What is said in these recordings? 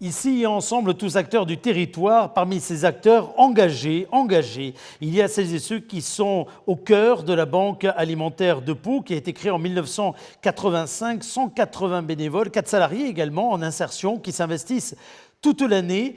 Ici et ensemble, tous acteurs du territoire, parmi ces acteurs engagés, il y a celles et ceux qui sont au cœur de la Banque alimentaire de Pau, qui a été créée en 1985, 180 bénévoles, 4 salariés également en insertion, qui s'investissent toute l'année.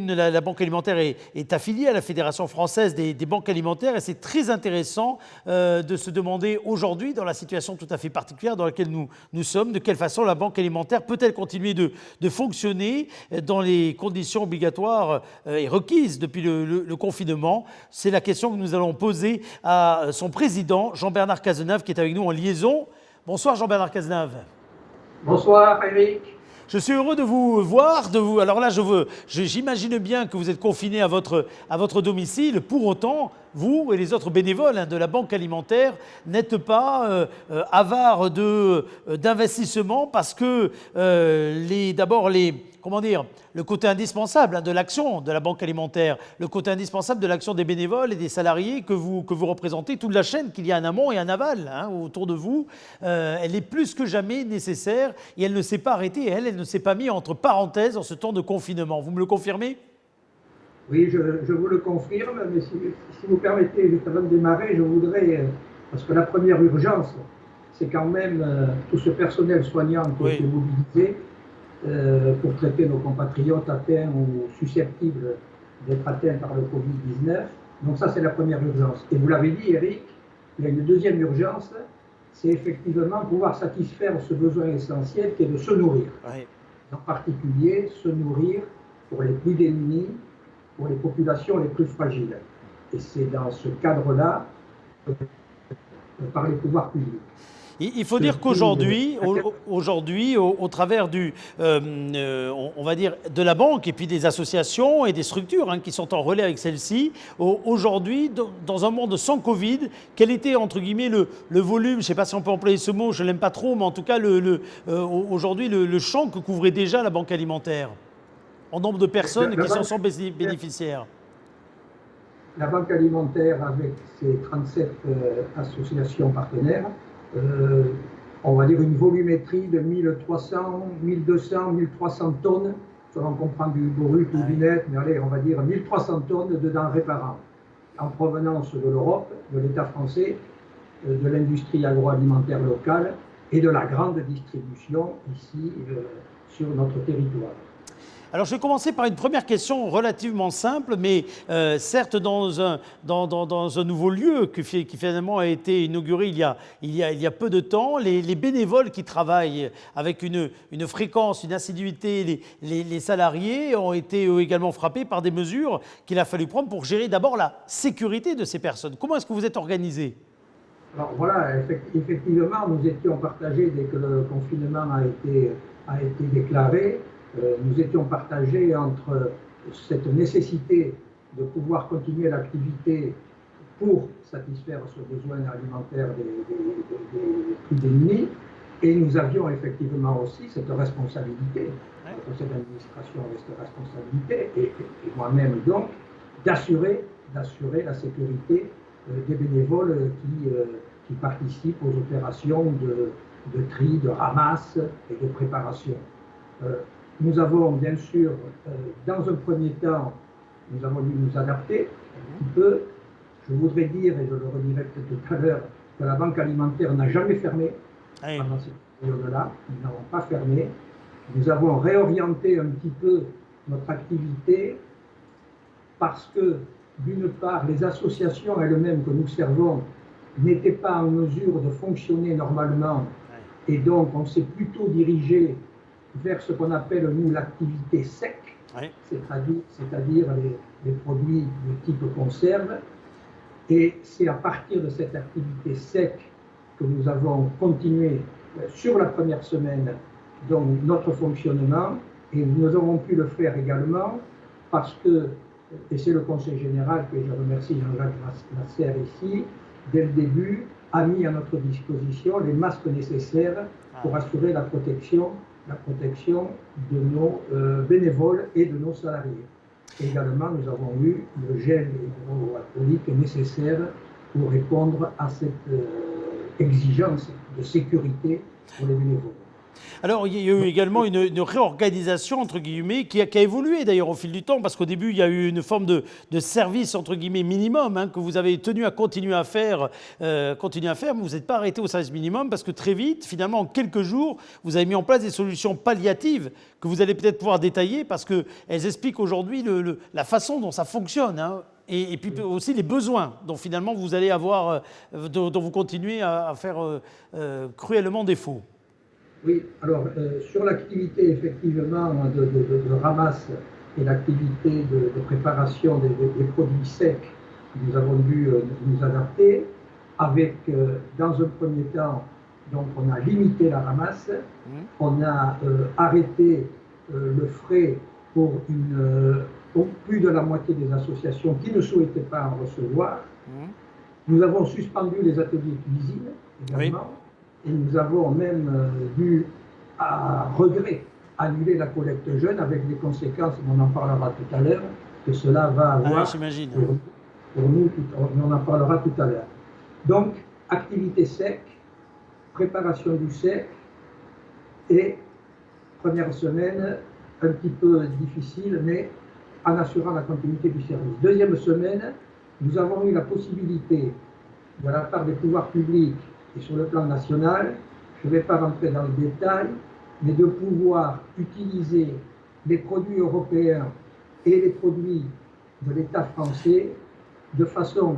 La Banque alimentaire est affiliée à la Fédération française des banques alimentaires et c'est très intéressant de se demander aujourd'hui, dans la situation tout à fait particulière dans laquelle nous sommes, de quelle façon la Banque alimentaire peut-elle continuer de fonctionner dans les conditions obligatoires et requises depuis le confinement. C'est la question que nous allons poser à son président, Jean-Bernard Cazenave, qui est avec nous en liaison. Bonsoir Jean-Bernard Cazenave. Bonsoir Eric. Je suis heureux de vous voir. Alors là, j'imagine bien que vous êtes confiné à votre domicile. Pour autant, vous et les autres bénévoles de la Banque alimentaire n'êtes pas avares d'investissement parce que le côté indispensable de l'action de la Banque alimentaire, le côté indispensable de l'action des bénévoles et des salariés que vous représentez, toute la chaîne qu'il y a en amont et en aval autour de vous, elle est plus que jamais nécessaire et elle ne s'est pas arrêtée, elle ne s'est pas mise entre parenthèses en ce temps de confinement. Vous me le confirmez ? Oui, je vous le confirme, mais si vous permettez, juste avant de démarrer, je voudrais, parce que la première urgence, c'est quand même tout ce personnel soignant qui a été mobilisé pour traiter nos compatriotes atteints ou susceptibles d'être atteints par le Covid-19. Donc ça, c'est la première urgence. Et vous l'avez dit, Eric, il y a une deuxième urgence, c'est effectivement pouvoir satisfaire ce besoin essentiel qui est de se nourrir. Oui. En particulier, se nourrir pour les plus démunis, pour les populations les plus fragiles. Et c'est dans ce cadre-là par les pouvoirs publics. Il faut dire qu'aujourd'hui, au travers on va dire, de la banque et puis des associations et des structures qui sont en relais avec celle-ci, aujourd'hui, dans un monde sans Covid, quel était, entre guillemets, le volume, je ne sais pas si on peut employer ce mot, je ne l'aime pas trop, mais en tout cas, aujourd'hui, le champ que couvrait déjà la Banque alimentaire en nombre de personnes qui en sont bénéficiaires? La Banque alimentaire, avec ses 37 associations partenaires, on va dire une volumétrie de 1300, 1200, 1300 tonnes, selon qu'on prend du brut ou du net, mais allez, on va dire 1300 tonnes de denrées par an, en provenance de l'Europe, de l'État français, de l'industrie agroalimentaire locale et de la grande distribution ici sur notre territoire. Alors, je vais commencer par une première question relativement simple, mais certes dans un nouveau lieu qui finalement a été inauguré il y a peu de temps. Les bénévoles qui travaillent avec une fréquence, une assiduité, les salariés ont été également frappés par des mesures qu'il a fallu prendre pour gérer d'abord la sécurité de ces personnes. Comment est-ce que vous êtes organisé ? Alors voilà, effectivement, nous étions partagés dès que le confinement a été déclaré. Nous étions partagés entre cette nécessité de pouvoir continuer l'activité pour satisfaire ce besoin alimentaire des plus démunis, et nous avions effectivement aussi cette responsabilité, le conseil d'administration avait cette responsabilité, et moi-même donc, d'assurer la sécurité des bénévoles qui participent aux opérations de tri, de ramasse et de préparation. Nous avons bien sûr, dans un premier temps, nous avons dû nous adapter un petit peu. Je voudrais dire, et je le redirai peut-être tout à l'heure, que la Banque alimentaire n'a jamais fermé pendant cette période-là. Nous n'avons pas fermé. Nous avons réorienté un petit peu notre activité parce que, d'une part, les associations elles-mêmes que nous servons n'étaient pas en mesure de fonctionner normalement et donc on s'est plutôt dirigé vers ce qu'on appelle, nous, l'activité sec, c'est-à-dire les produits de type conserve. Et c'est à partir de cette activité sec que nous avons continué sur la première semaine donc, notre fonctionnement. Et nous avons pu le faire également parce que, et c'est le Conseil général que je remercie Jean-Jacques Lasserre ici, dès le début, a mis à notre disposition les masques nécessaires pour assurer la protection de nos bénévoles et de nos salariés. Et également, nous avons eu le gel hydroalcoolique nécessaire pour répondre à cette exigence de sécurité pour les bénévoles. Alors, il y a eu également une réorganisation, entre guillemets, qui a évolué d'ailleurs au fil du temps, parce qu'au début, il y a eu une forme de service, entre guillemets, minimum, hein, que vous avez tenu à continuer à faire, mais vous n'êtes pas arrêté au service minimum, parce que très vite, finalement, en quelques jours, vous avez mis en place des solutions palliatives que vous allez peut-être pouvoir détailler, parce qu'elles expliquent aujourd'hui la façon dont ça fonctionne, hein, et puis aussi les besoins dont finalement vous allez avoir, dont vous continuez à faire cruellement défaut. Oui, alors sur l'activité effectivement de ramasse et l'activité de préparation des produits secs, nous avons dû nous adapter avec, dans un premier temps, donc on a limité la ramasse, on a arrêté le frais pour plus de la moitié des associations qui ne souhaitaient pas en recevoir. Nous avons suspendu les ateliers cuisine également. Oui. Et nous avons même dû, à regret, annuler la collecte jeune avec des conséquences, on en parlera tout à l'heure, que cela va avoir pour nous, on en parlera tout à l'heure. Donc, activité sec, préparation du sec et première semaine un petit peu difficile, mais en assurant la continuité du service. Deuxième semaine, nous avons eu la possibilité, de la part des pouvoirs publics, et sur le plan national, je ne vais pas rentrer dans le détail, mais de pouvoir utiliser les produits européens et les produits de l'État français de façon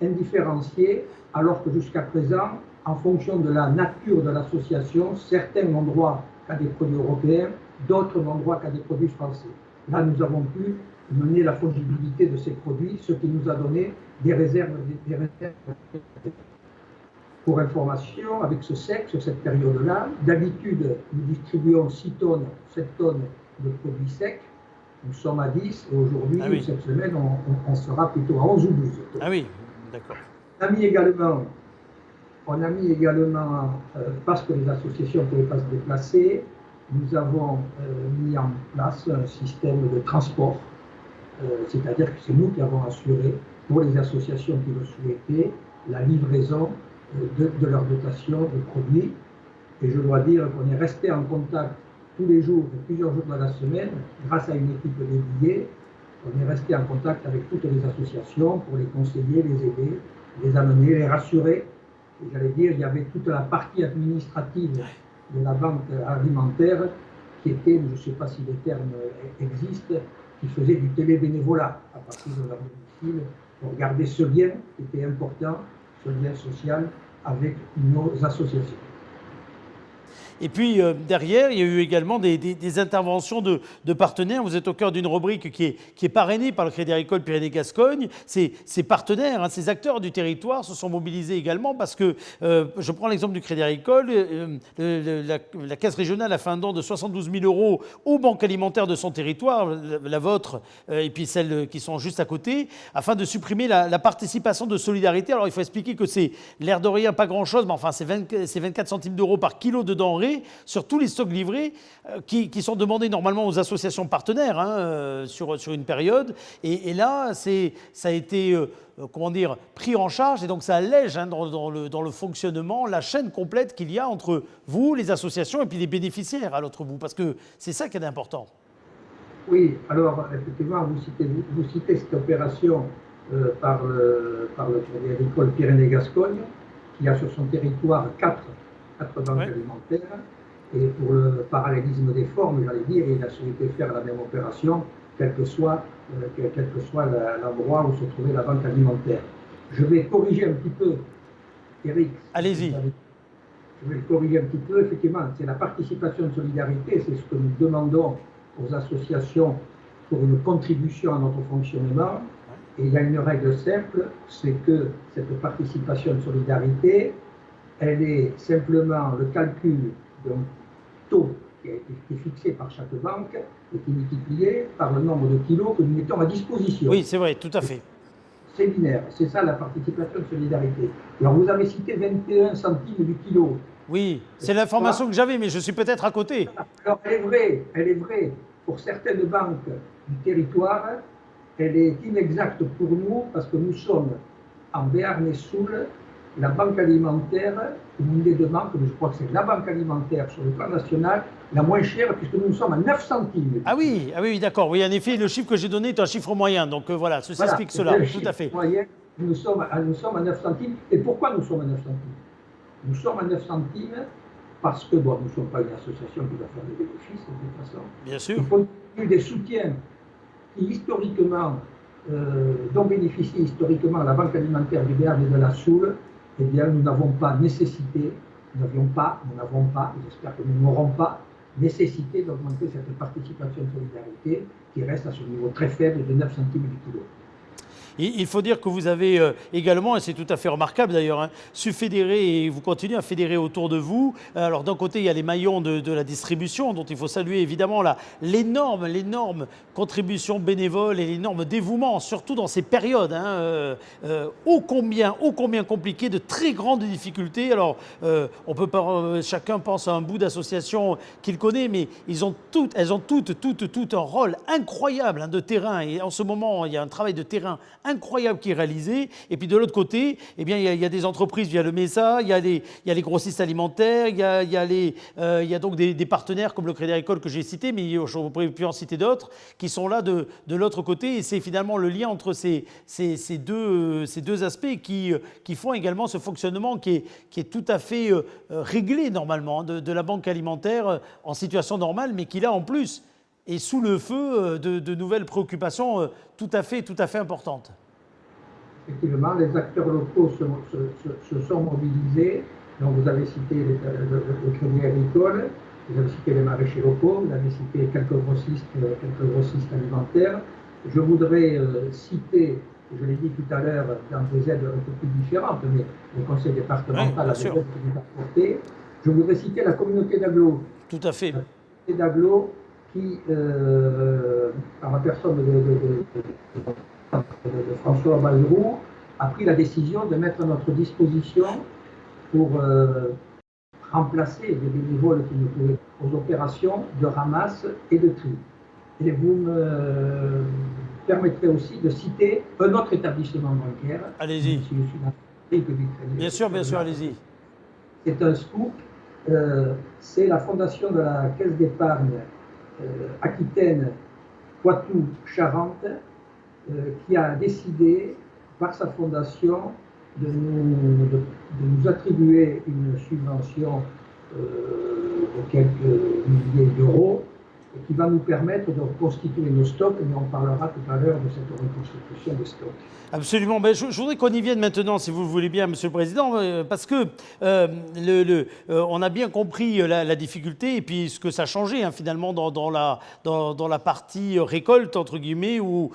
indifférenciée, alors que jusqu'à présent, en fonction de la nature de l'association, certains n'ont droit qu'à des produits européens, d'autres n'ont droit qu'à des produits français. Là, nous avons pu mener la fongibilité de ces produits, ce qui nous a donné des réserves. Pour information, avec ce sec, sur cette période-là, d'habitude, nous distribuons 6 tonnes, 7 tonnes de produits secs. Nous sommes à 10 et aujourd'hui, cette semaine, on sera plutôt à 11 ou 12 tonnes. Ah oui, d'accord. On a mis également, parce que les associations ne pouvaient pas se déplacer, nous avons mis en place un système de transport, c'est-à-dire que c'est nous qui avons assuré, pour les associations qui le souhaitaient, la livraison de leur dotation de produits. Et je dois dire qu'on est resté en contact tous les jours, plusieurs jours de la semaine, grâce à une équipe dédiée. On est resté en contact avec toutes les associations pour les conseiller, les aider, les amener, les rassurer. Et j'allais dire, il y avait toute la partie administrative de la banque alimentaire qui était, je ne sais pas si les termes existent, qui faisait du télébénévolat à partir de leur domicile pour garder ce lien qui était important, ce lien social avec nos associations. Et puis derrière, il y a eu également des interventions de partenaires. Vous êtes au cœur d'une rubrique qui est parrainée par le Crédit Agricole Pyrénées-Gascogne. Ces partenaires, hein, ces acteurs du territoire se sont mobilisés également parce que, je prends l'exemple du Crédit Agricole, la Caisse régionale a fait un don de 72 000 € aux banques alimentaires de son territoire, la vôtre et puis celles qui sont juste à côté, afin de supprimer la participation de solidarité. Alors il faut expliquer que c'est l'air de rien, pas grand-chose, mais enfin c'est 24 centimes d'euros par kilo de denrées sur tous les stocks livrés qui sont demandés normalement aux associations partenaires hein, sur une période. Et là, ça a été pris en charge et donc ça allège hein, dans le fonctionnement la chaîne complète qu'il y a entre vous, les associations et puis les bénéficiaires à l'autre bout, parce que c'est ça qui est important. Oui, alors effectivement, vous citez cette opération par le Crédit Agricole Pyrénées-Gascogne qui a sur son territoire 4 banques alimentaires, et pour le parallélisme des formes, j'allais dire, il a souhaité faire la même opération, quel que soit l'endroit où se trouvait la banque alimentaire. Je vais corriger un petit peu, Eric. Allez-y. Je vais le corriger un petit peu, effectivement, c'est la participation de solidarité, c'est ce que nous demandons aux associations pour une contribution à notre fonctionnement. Et il y a une règle simple, c'est que cette participation de solidarité, elle est simplement le calcul d'un taux qui a été fixé par chaque banque et qui est multiplié par le nombre de kilos que nous mettons à disposition. Oui, c'est vrai, tout à fait. C'est binaire, c'est ça la participation de solidarité. Alors vous avez cité 21 centimes du kilo. Oui, c'est l'information que j'avais, mais je suis peut-être à côté. Alors elle est vraie pour certaines banques du territoire, elle est inexacte pour nous parce que nous sommes en Béarn et Soule la banque alimentaire, une des deux banques, mais je crois que c'est la banque alimentaire sur le plan national, la moins chère, puisque nous sommes à 9 centimes. Ah oui, ah oui, d'accord. Oui, en effet, le chiffre que j'ai donné est un chiffre moyen. Donc voilà, ceci explique cela, tout à fait. Moyen, nous sommes à 9 centimes. Et pourquoi nous sommes à 9 centimes? Nous sommes à 9 centimes parce que, bon, nous ne sommes pas une association qui va faire des bénéfices, de toute façon. Bien sûr. Il faut des soutiens qui, historiquement, dont bénéficie historiquement la Banque alimentaire du Béarn et de la Soule, eh bien, nous n'avons pas nécessité, nous n'avons pas, et j'espère que nous n'aurons pas, nécessité d'augmenter cette participation de solidarité qui reste à ce niveau très faible de 9 centimes du kilo. Il faut dire que vous avez également, et c'est tout à fait remarquable d'ailleurs, hein, su fédérer et vous continuez à fédérer autour de vous. Alors d'un côté, il y a les maillons de la distribution dont il faut saluer évidemment l'énorme contribution bénévole et l'énorme dévouement, surtout dans ces périodes ô combien compliquées, de très grandes difficultés. Alors on peut pas, chacun pense à un bout d'association qu'il connaît, mais elles ont toutes un rôle incroyable de terrain. Et en ce moment, il y a un travail de terrain incroyable qui est réalisé. Et puis de l'autre côté, eh bien, il y a des entreprises via le MESA, il y a les grossistes alimentaires, il y a donc des partenaires comme le Crédit Agricole que j'ai cité, mais je pourrais plus en citer d'autres, qui sont là de l'autre côté. Et c'est finalement le lien entre ces deux aspects qui font également ce fonctionnement qui est tout à fait réglé normalement de la banque alimentaire en situation normale, mais qui là en plus est sous le feu de nouvelles préoccupations tout à fait importantes. Effectivement, les acteurs locaux se sont mobilisés. Donc vous avez cité le Crédit Agricole, vous avez cité les maraîchers locaux, vous avez cité quelques grossistes alimentaires. Je voudrais citer, je l'ai dit tout à l'heure, dans des aides un peu plus différentes, mais le conseil départemental a des aides qui nous apportées. Je voudrais citer la communauté d'agglo. Tout à fait. La communauté d'agglo qui, par la personne de François Bayrou, a pris la décision de mettre à notre disposition pour remplacer les bénévoles qui ne pouvaient aux opérations de ramasse et de tri. Et vous me permettrez aussi de citer un autre établissement bancaire. Allez-y. Bien sûr, allez-y. C'est un scoop. C'est la fondation de la Caisse d'épargne Aquitaine Poitou-Charentes qui a décidé par sa fondation de nous attribuer une subvention de quelques milliers d'euros qui va nous permettre de reconstituer nos stocks, mais on parlera tout à l'heure de cette reconstitution des stocks. Absolument. Ben, je voudrais qu'on y vienne maintenant, si vous le voulez bien, Monsieur le Président, parce que on a bien compris la difficulté et puis ce que ça a changé finalement dans la partie récolte, entre guillemets, ou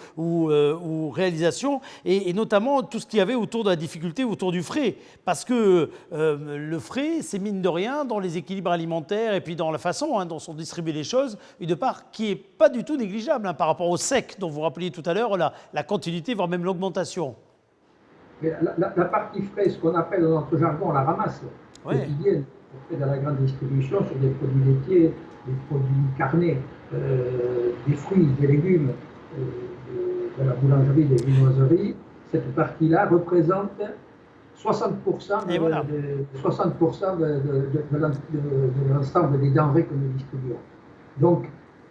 réalisation, et notamment tout ce qu'il y avait autour de la difficulté, autour du frais. Parce que le frais, c'est mine de rien, dans les équilibres alimentaires et puis dans la façon dont sont distribuées les choses, une part qui n'est pas du tout négligeable par rapport au sec dont vous rappeliez tout à l'heure, la continuité, voire même l'augmentation. La partie frais, ce qu'on appelle dans notre jargon la ramasse quotidienne, auprès de la grande distribution sur des produits laitiers, des produits carnés, des fruits, des légumes, de la boulangerie, des viennoiseries, cette partie-là représente 60% de l'ensemble des denrées que nous distribuons. Donc,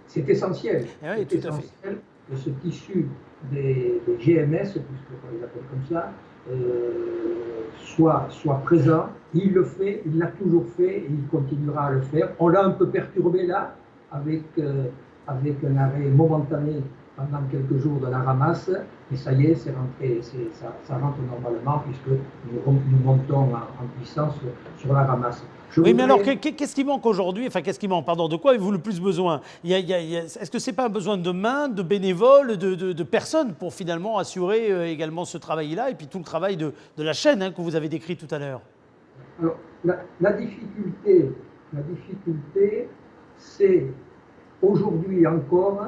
c'est essentiel. Oui, c'est essentiel que ce tissu des GMS, puisqu'on les appelle comme ça, soit présent. Il le fait, il l'a toujours fait et il continuera à le faire. On l'a un peu perturbé là, avec un arrêt momentané pendant quelques jours de la ramasse, et ça y est, ça rentre normalement puisque nous montons en puissance sur la ramasse. Mais alors, qu'est-ce qui manque aujourd'hui? Enfin, qu'est-ce qui manque? Pardon, de quoi avez-vous le plus besoin? Est-ce que ce n'est pas un besoin de main, de bénévoles, de personnes pour finalement assurer également ce travail-là et puis tout le travail de la chaîne que vous avez décrit tout à l'heure? Alors, la difficulté, c'est aujourd'hui encore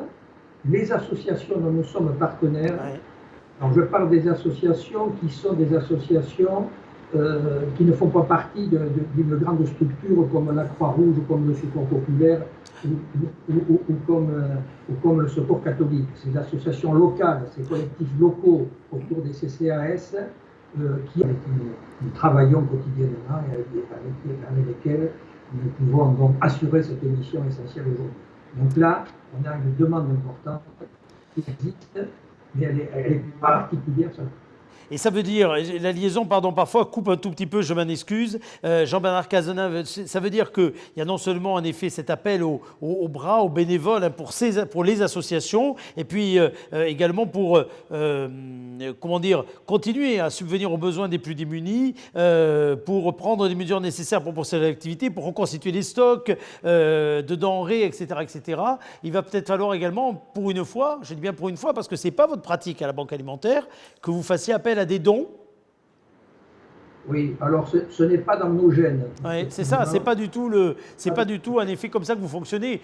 les associations dont nous sommes partenaires. Ouais. Alors, je parle des associations qui sont des associations qui ne font pas partie d'une grande structure comme la Croix-Rouge, comme le Secours populaire ou comme le Secours catholique. Ces associations locales, ces collectifs locaux autour des CCAS avec qui nous travaillons quotidiennement et avec lesquels nous pouvons donc assurer cette mission essentielle aujourd'hui. Donc là, on a une demande importante qui existe, mais elle est particulière. Et ça veut dire, la liaison, pardon, parfois coupe un tout petit peu, je m'en excuse. Jean-Bernard Cazeneuve, ça veut dire qu'il y a non seulement en effet cet appel aux bras, aux bénévoles hein, pour les associations, et puis également pour comment dire, continuer à subvenir aux besoins des plus démunis, pour prendre les mesures nécessaires pour poursuivre l'activité, pour reconstituer les stocks de denrées, etc., etc. Il va peut-être falloir également, pour une fois, je dis bien pour une fois, parce que ce n'est pas votre pratique à la Banque Alimentaire, que vous fassiez appel à des dons. Oui, alors ce n'est pas dans nos gènes. Oui, c'est ça, c'est pas du tout un effet comme ça que vous fonctionnez.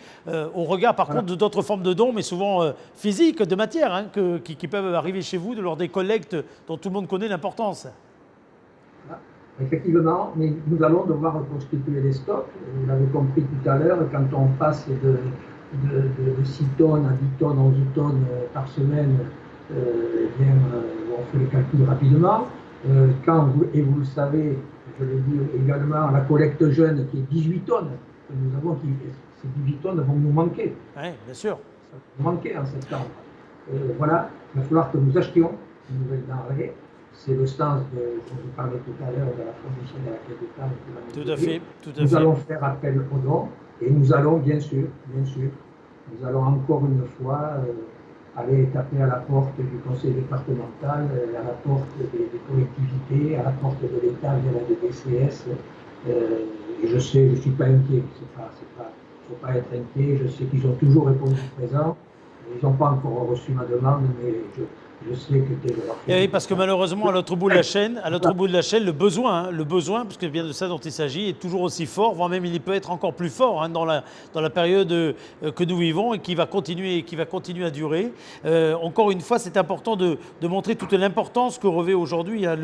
Au regard par contre d'autres formes de dons, mais souvent physiques, de matière, hein, qui peuvent arriver chez vous lors des collectes dont tout le monde connaît l'importance. Effectivement, mais nous allons devoir reconstituer les stocks. Vous l'avez compris tout à l'heure, quand on passe de 6 tonnes à 10 tonnes, 11 tonnes par semaine, on fait les calculs rapidement. Et vous le savez, je l'ai dit également, la collecte jeune qui est 18 tonnes, que nous avons, ces 18 tonnes vont nous manquer. Oui, bien sûr. Ça va nous manquer en septembre. Voilà, il va falloir que nous achetions une nouvelle denrée. C'est le sens dont je parlais tout à l'heure de la fondation de la Caisse d'État. Tout à fait, tout à fait. Nous allons faire appel aux dons et nous allons, bien sûr, nous allons encore une fois aller taper à la porte du conseil départemental, à la porte des collectivités, à la porte de l'État via la DPCS. Et je sais, je ne suis pas inquiet, il ne faut pas être inquiet, je sais qu'ils ont toujours répondu présent. Ils n'ont pas encore reçu ma demande, mais je sais que dès leur oui, parce que malheureusement, à l'autre bout de la chaîne, le besoin, parce que bien de ça dont il s'agit, est toujours aussi fort, voire même il peut être encore plus fort hein, dans la période que nous vivons et qui va continuer à durer. Encore une fois, c'est important de montrer toute l'importance que revêt aujourd'hui hein,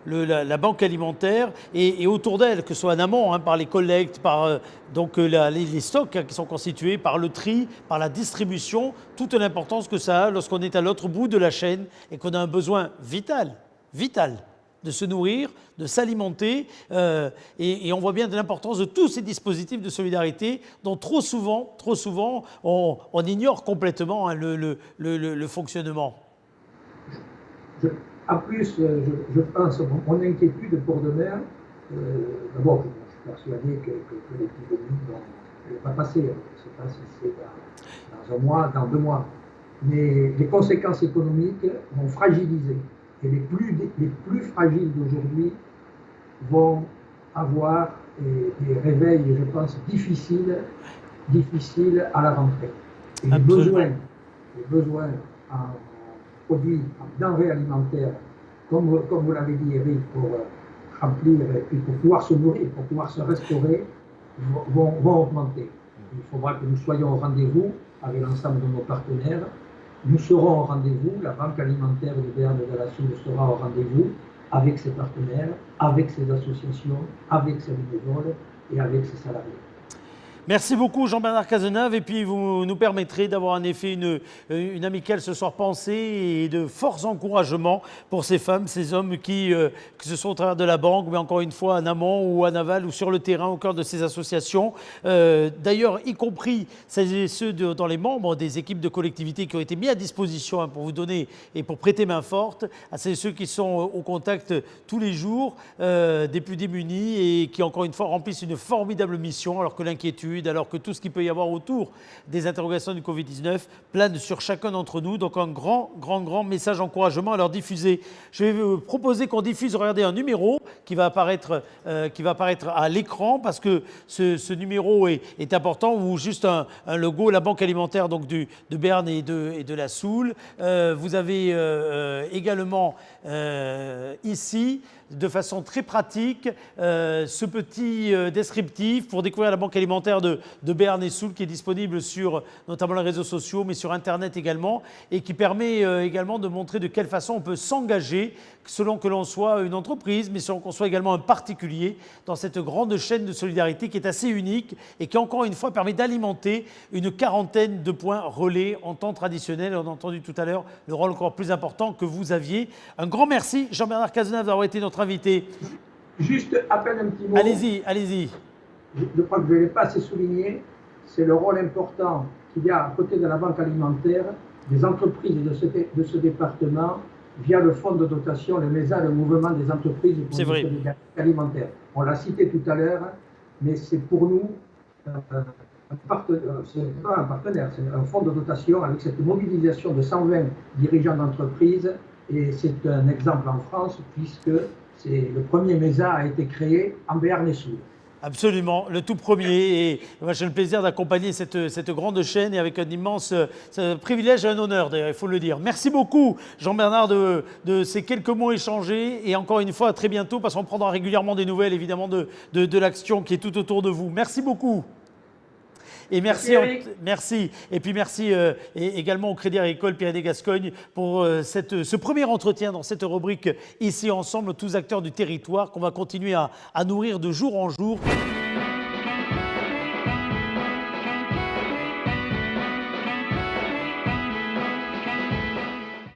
la banque alimentaire et autour d'elle, que ce soit en amont, hein, par les collectes, par donc les stocks hein, qui sont constitués, par le tri, par la distribution, toute l'importance que ça a lorsqu'on est à l'autre bout de la chaîne et qu'on a un besoin vital de se nourrir, de s'alimenter. Et on voit bien de l'importance de tous ces dispositifs de solidarité dont trop souvent, on ignore complètement hein, le fonctionnement. En plus, je pense, mon inquiétude pour demain, d'abord, je suis persuadé que l'épidémie va passer. Je ne sais pas si c'est dans un mois, dans 2 mois. Mais les conséquences économiques vont fragiliser. Et les plus fragiles d'aujourd'hui vont avoir des réveils, je pense, difficiles à la rentrée. Et les besoins en produits, en denrées alimentaires, comme vous l'avez dit, Eric, pour remplir et puis pour pouvoir se nourrir, pour pouvoir se restaurer, vont augmenter. Il faudra que nous soyons au rendez-vous avec l'ensemble de nos partenaires. Nous serons au rendez-vous, la Banque alimentaire de Béarn de la Soule sera au rendez-vous avec ses partenaires, avec ses associations, avec ses bénévoles et avec ses salariés. Merci beaucoup Jean-Bernard Cazeneuve et puis vous nous permettrez d'avoir en effet une amicale ce soir pensée et de forts encouragements pour ces femmes, ces hommes qui, que ce soit au travers de la banque, mais encore une fois en amont ou en aval ou sur le terrain au cœur de ces associations. D'ailleurs, y compris celles et ceux dans les membres des équipes de collectivités qui ont été mis à disposition hein, pour vous donner et pour prêter main forte à celles et ceux qui sont au contact tous les jours des plus démunis et qui encore une fois remplissent une formidable mission alors que l'inquiétude, alors que tout ce qu'il peut y avoir autour des interrogations du Covid-19 plane sur chacun d'entre nous. Donc un grand message d'encouragement à leur diffuser. Je vais vous proposer qu'on diffuse, regardez, un numéro qui va apparaître à l'écran parce que ce numéro est important, ou juste un logo, la Banque alimentaire donc de Béarn et de la Soule. Vous avez également ici de façon très pratique ce petit descriptif pour découvrir la banque alimentaire de Béarn et Soul qui est disponible sur notamment les réseaux sociaux mais sur Internet également et qui permet également de montrer de quelle façon on peut s'engager selon que l'on soit une entreprise mais selon qu'on soit également un particulier dans cette grande chaîne de solidarité qui est assez unique et qui encore une fois permet d'alimenter une quarantaine de points relais en temps traditionnel. On a entendu tout à l'heure le rôle encore plus important que vous aviez. Un grand merci Jean-Bernard Cazenave d'avoir été notre invité. Juste à peine un petit mot. Allez-y, allez-y. Je crois que je ne l'ai pas assez souligné, c'est le rôle important qu'il y a à côté de la banque alimentaire, des entreprises de ce département, via le fonds de dotation, le MESA, le mouvement des entreprises pour la solidarité alimentaire. On l'a cité tout à l'heure, mais c'est pour nous c'est pas un partenaire, c'est un fonds de dotation avec cette mobilisation de 120 dirigeants d'entreprise et c'est un exemple en France puisque le premier MESA a été créé en Béarn et Soul. Absolument, le tout premier. Et moi, j'ai le plaisir d'accompagner cette grande chaîne et avec un immense privilège et un honneur, d'ailleurs, il faut le dire. Merci beaucoup, Jean-Bernard, de ces quelques mots échangés. Et encore une fois, à très bientôt, parce qu'on prendra régulièrement des nouvelles, évidemment, de l'action qui est tout autour de vous. Merci beaucoup. Et merci. Et puis merci également au Crédit Agricole Pyrénées-Gascogne pour ce premier entretien dans cette rubrique Ici Ensemble, tous acteurs du territoire qu'on va continuer à nourrir de jour en jour.